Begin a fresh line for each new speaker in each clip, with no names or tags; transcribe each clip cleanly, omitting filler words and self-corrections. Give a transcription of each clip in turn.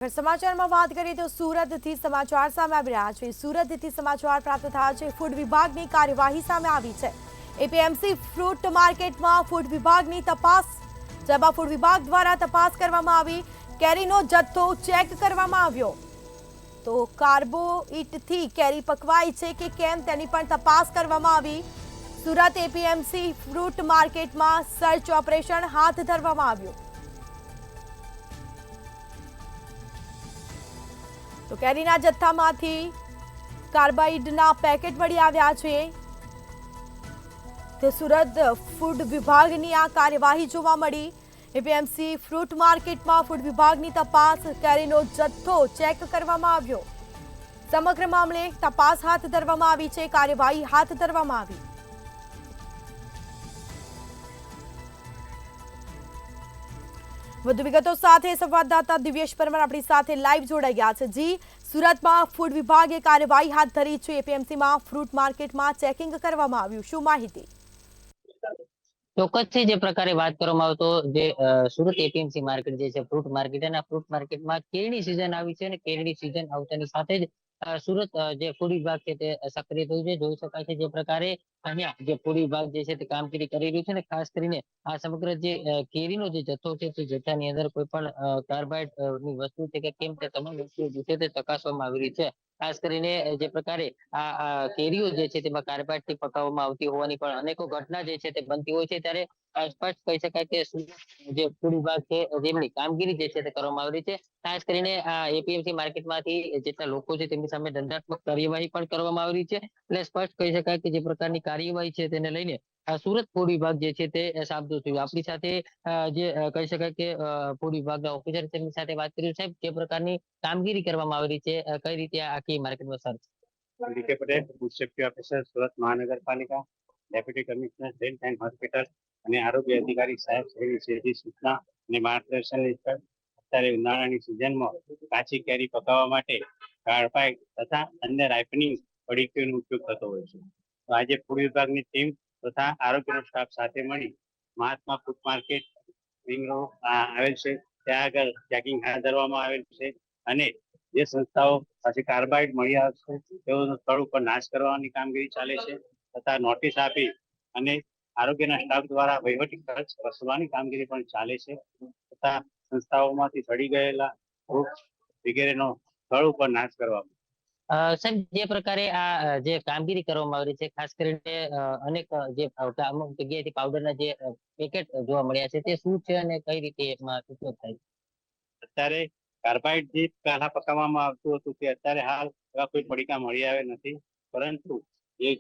સમાચારમાં વાત કરીએ તો સુરતથી સમાચાર સામે આવી રહ્યા છે। સુરતથી સમાચાર પ્રાપ્ત થયા છે। ફૂડ વિભાગની કાર્યવાહી સામે આવી છે। એપીએમસી ફ્રૂટ માર્કેટમાં ફૂડ વિભાગની તપાસ, જેમાં ફૂડ વિભાગ દ્વારા તપાસ કરવામાં આવી। કેરીનો જથ્થો ચેક કરવામાં આવ્યો તો કાર્બોઇટથી કેરી પકવાઈ છે કે કેમ તેની પણ તપાસ કરવામાં આવી। સુરત એપીએમસી ફ્રૂટ માર્કેટમાં સર્ચ ઓપરેશન હાથ ધરવામાં આવ્યું। તો કેરીના જથ્થામાંથી કાર્બાઇડના પેકેટ મળી આવ્યા છે। તો સુરત ફૂડ વિભાગની આ કાર્યવાહી જોવા મળી। એપીએમસી ફ્રૂટ માર્કેટમાં ફૂડ વિભાગની તપાસ, કેરીનો જથ્થો ચેક કરવામાં આવ્યો। સમગ્ર મામલે તપાસ હાથ ધરવામાં આવી છે, કાર્યવાહી હાથ ધરવામાં આવી। વધુ વિગતો સાથે સંવાદદાતા દિવ્યેશ પરમાર આપણી સાથે લાઈવ જોડાઈ ગયા છે। જી, સુરતમાં ફૂડ વિભાગે કાર્યવાહી હાથ ધરી છે। એપીએમસીમાં ફ્રૂટ માર્કેટમાં ચેકિંગ કરવામાં આવ્યું, શું માહિતી?
ચોક્કસથી જે પ્રકારે વાત કરવામાં આવે તો જે સુરત એપીએમસી માર્કેટ જે છે ફ્રૂટ માર્કેટ, અને ફ્રૂટ માર્કેટમાં કેરીની સિઝન આવી છે અને કેરીની સિઝન આવતાની સાથે જ સુરત જે ફૂડ વિભાગ છે તે સક્રિય થયું છે। જોઈ શકાય છે જે પ્રકારે અહીંયા જે ફૂડ વિભાગ જે છે તે કામગીરી કરી રહ્યું છે અને ખાસ કરીને આ સમગ્ર જે કેરીનો જે જથ્થો છે તે જથ્થાની અંદર કોઈ પણ કાર્બાઇડ ની વસ્તુ છે કે કેમ તે તમામ વસ્તુઓ જે છે તે તપાસવામાં આવી રહી છે। ખાસ કરીને જે પ્રકારે આ કેરીઓ જે છે તેમાં કાર્બાઇડ થી પકાવવામાં આવતી હોવાની પણ અનેકો ઘટના જે છે તે બનતી હોય છે, ત્યારે સ્પષ્ટ કહી શકાય કે જે ફૂડ વિભાગ છે તેમની કામગીરી જે છે તે કરવામાં આવી રહી છે। ખાસ કરીને આ એપીએમસી માર્કેટમાંથી જેટલા લોકો છે તેમની સામે દંડાત્મક કાર્યવાહી પણ કરવામાં આવી રહી છે। એટલે સ્પષ્ટ કહી શકાય કે જે પ્રકારની કાર્યવાહી છે તેને લઈને સુરત ફૂડ વિભાગ જે છે તે સાબદું થયું। આપણી સાથે જે કહી શકાય કે ફૂડ વિભાગના ઓફિસર તેમની સાથે વાત કરી। સાહેબ, જે પ્રકારની કામગીરી કરવામાં આવી રહી છે, કઈ રીતે આખી માર્કેટમાં search?
DK Patel, food safety officer, Surat મહાનગરપાલિકા, deputy commissioner, health and hospital અને આરોગ્ય અધિકારી સાહેબ શ્રીની સીધી સૂચના અને માર્ગદર્શન હેઠળ અત્યારે ઉનાળાની સિઝનમાં કાચી કેરી પકાવવા માટે કાર્બાઇડ તથા અન્ય રાઇપનિંગ પડીકીઓનો ઉપયોગ થતો હોય છે। તો આજે ફૂડ વિભાગની ટીમ તથા આરોગ્યનો સ્ટાફ સાથે મળી મહાત્મા ફૂડ માર્કેટ રિંગ રોડ આવેલ છે ત્યાં આગળ ચેકિંગ હાથ ધરવામાં આવેલ છે અને જે સંસ્થાઓ પાસે કાર્બાઇડ મળી આવશે તેઓનો સ્થળ ઉપર નાશ કરવાની કામગીરી ચાલે છે તથા નોટિસ આપી અને આરોગ્યના સ્ટાફ દ્વારા વહીવટી ખર્ચ વસૂલવાની કામગીરી પણ ચાલે છે તથા સંસ્થાઓમાંથી સડી ગયેલા ફ્રૂટ વગેરેનો સ્થળ ઉપર નાશ કરવામાં।
સાહેબ, જે પ્રકારે આ જે કામગીરી કરવામાં આવી રહી છે, ખાસ કરીને અનેક જે અમુક જગ્યાએથી પાવડરના જે પેકેટ જોવા મળ્યા છે તે શું છે અને કઈ રીતે એમાં ઉપયોગ થાય છે?
અત્યારે કાર્બાઇડ જે પહેલા પકાવવામાં આવતું હતું તે અત્યારે હાલ એવા કોઈ પડીકા મળી આવે નથી, પરંતુ જે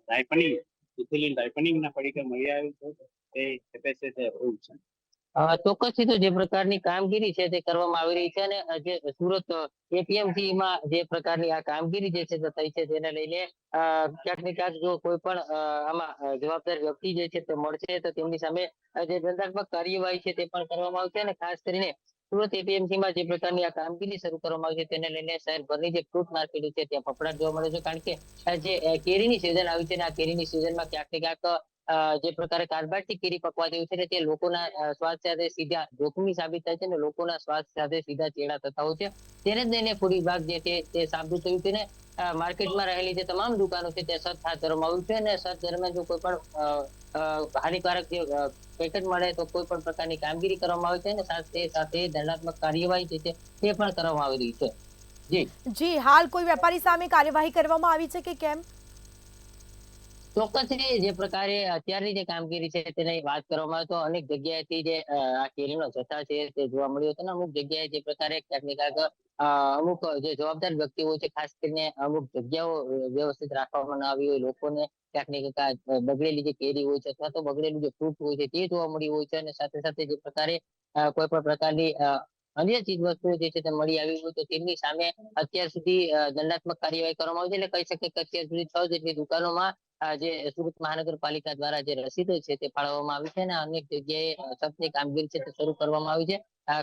રાઇપનિંગ ઇથિલિન રાઇપનિંગના પડીકા મળી આવે છે તે કેપેસિટી અપ્રૂવ છે।
ચોક્કસથી તો જે પ્રકારની કામગીરી છે તે કરવામાં આવી રહી છે અને જે સુરત એપીએમસી માં જે પ્રકારની આ કામગીરી જે છે તે થઈ છે તેને લઈને ક્યાંક ને ક્યાંક જો કોઈ પણ આમાં જવાબદાર વ્યક્તિ જે છે તે મળશે તો તેમની સામે જે દંડાત્મક કાર્યવાહી છે તે પણ કરવામાં આવશે। અને ખાસ કરીને સુરત એપીએમસી માં જે પ્રકારની આ કામગીરી શરૂ કરવામાં આવી છે તેને લઈને શહેરભરની જે ફ્રૂટ માર્કેટ છે ત્યાં ફફડાટ જોવા મળે છે, કારણ કે જે કેરીની સિઝન આવી છે અને આ કેરીની સિઝનમાં ક્યાંક ને ક્યાંક જે પ્રકારે કાર્બાઇડથી કેરી પકવાતી હોય છે તે લોકોના સ્વાસ્થ્ય સાથે સીધા જોખમી સાબિત થાય છે અને લોકોના સ્વાસ્થ્ય સાથે સીધા ચેડા થતા હોય છે। તેને જ લઈને ફૂડ વિભાગ જે છે તે સાબદું થયું છે ને માર્કેટમાં રહેલી જે તમામ દુકાનો છે તે સર્ચ હાથ ધરવામાં આવ્યું છે અને સર્ચ દરમિયાન જો કોઈ પણ હાનિકારક જે પેકેટ મળે તો કોઈ પણ પ્રકારની કામગીરી કરવામાં આવે છે અને સાથે સાથે દંડાત્મક કાર્યવાહી જે છે તે પણ કરવામાં આવી રહી છે।
જી, હાલ કોઈ વેપારી સામે કાર્યવાહી કરવામાં આવી છે કે કેમ?
ચોક્કસથી જે પ્રકારે અત્યારની જે કામગીરી છે તેની વાત કરવામાં આવે તો અનેક જગ્યાએથી જે આ કેરીનો જથ્થા છે તે જોવા મળ્યો હતો અને અમુક જગ્યાએ જે પ્રકારે ક્યાંક ને ક્યાંક અમુક જે જવાબદાર વ્યક્તિ હોય છે, ખાસ કરીને અમુક જગ્યાઓ વ્યવસ્થિત રાખવામાં ન આવી હોય, લોકોને ક્યાંક ને ક્યાંક બગડેલી જે કેરી હોય છે અથવા તો બગડેલું જે ફ્રૂટ હોય છે તે જોવા મળ્યું હોય છે અને સાથે સાથે જે પ્રકારે કોઈ પણ પ્રકારની અન્ય ચીજ વસ્તુઓ જે છે તે મળી આવી હોય તો તેમની સામે અત્યાર સુધી દંડાત્મક કાર્યવાહી કરવામાં આવી છે। એટલે કહી શકીએ કે અત્યાર સુધી 6 જેટલી દુકાનોમાં જે સુરત મહાનગરપાલિકા દ્વારા જે રસીદો છે તે ફાળવવામાં આવી છે અને અનેક જગ્યાએ સખ્તની કામગીરી છે તે શરૂ કરવામાં આવી છે।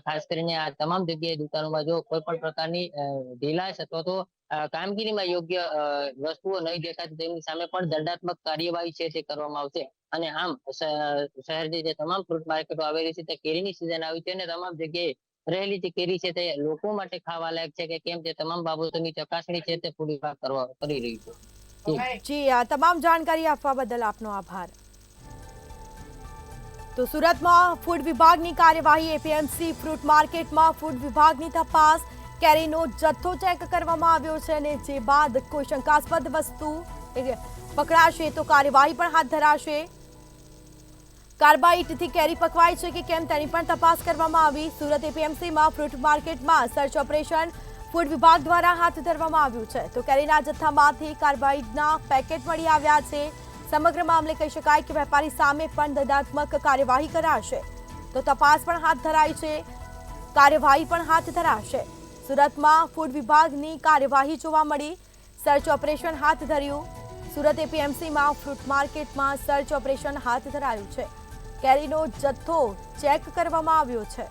ખાસ કરીને આ તમામ જગ્યાએ દુકાનોમાં જો કોઈ પણ પ્રકારની ઢીલાશ અથવા તો કામગીરીમાં યોગ્ય વસ્તુઓ નહીં દેખાતી તેની સામે પણ દંડાત્મક કાર્યવાહી છે તે કરવામાં આવશે। અને આમ શહેરની જે તમામ ફ્રૂટ માર્કેટો આવેલી છે તે કેરીની સિઝન આવી છે અને તમામ જગ્યાએ રહેલી જે કેરી છે તે લોકો માટે ખાવા લાયક છે કે કેમ, તે તમામ બાબતોની ચકાસણી છે તે ફૂડ વિભાગ કરી રહ્યું છે.
જી આ તમામ જાણકારી આપવા બદલ આપનો આભાર. તો સુરતમાં ફૂડ વિભાગની કાર્યવાહી, એપીએમસી ફ્રૂટ માર્કેટમાં ફૂડ વિભાગની તપાસ, કેરીનો જથ્થો ચેક કરવામાં આવ્યો છે અને જે બાદ કોઈ શંકાસ્પદ વસ્તુ પકડાશે તો કાર્યવાહી પણ હાથ ધરાશે. કાર્બાઇટથી કેરી પકવાય છે કે કેમ તેની પણ તપાસ કરવામાં આવી. સુરત એપીએમસીમાં ફ્રૂટ માર્કેટમાં સર્ચ ઓપરેશન ફૂડ વિભાગ દ્વારા હાથ ધરવામાં આવ્યું છે. તો કેરીના જથ્થામાંથી કાર્બાઇડના પેકેટ મળી આવ્યા છે. સમગ્ર મામલે કહી શકાય કે વેપારી સામે પણ દંડાત્મક કાર્યવાહી કરાશે. તો તપાસ પણ હાથ ધરાઈ છે, કાર્યવાહી પણ હાથ ધરાશે. સુરતમાં ફૂડ વિભાગની કાર્યવાહી જોવા મળી, સર્ચ ઓપરેશન હાથ ધર્યું. સુરત એપીએમસીમાં ફ્રૂટ માર્કેટમાં સર્ચ ઓપરેશન હાથ ધરાયું છે. કેરીનો જથ્થો ચેક કરવામાં આવ્યો છે.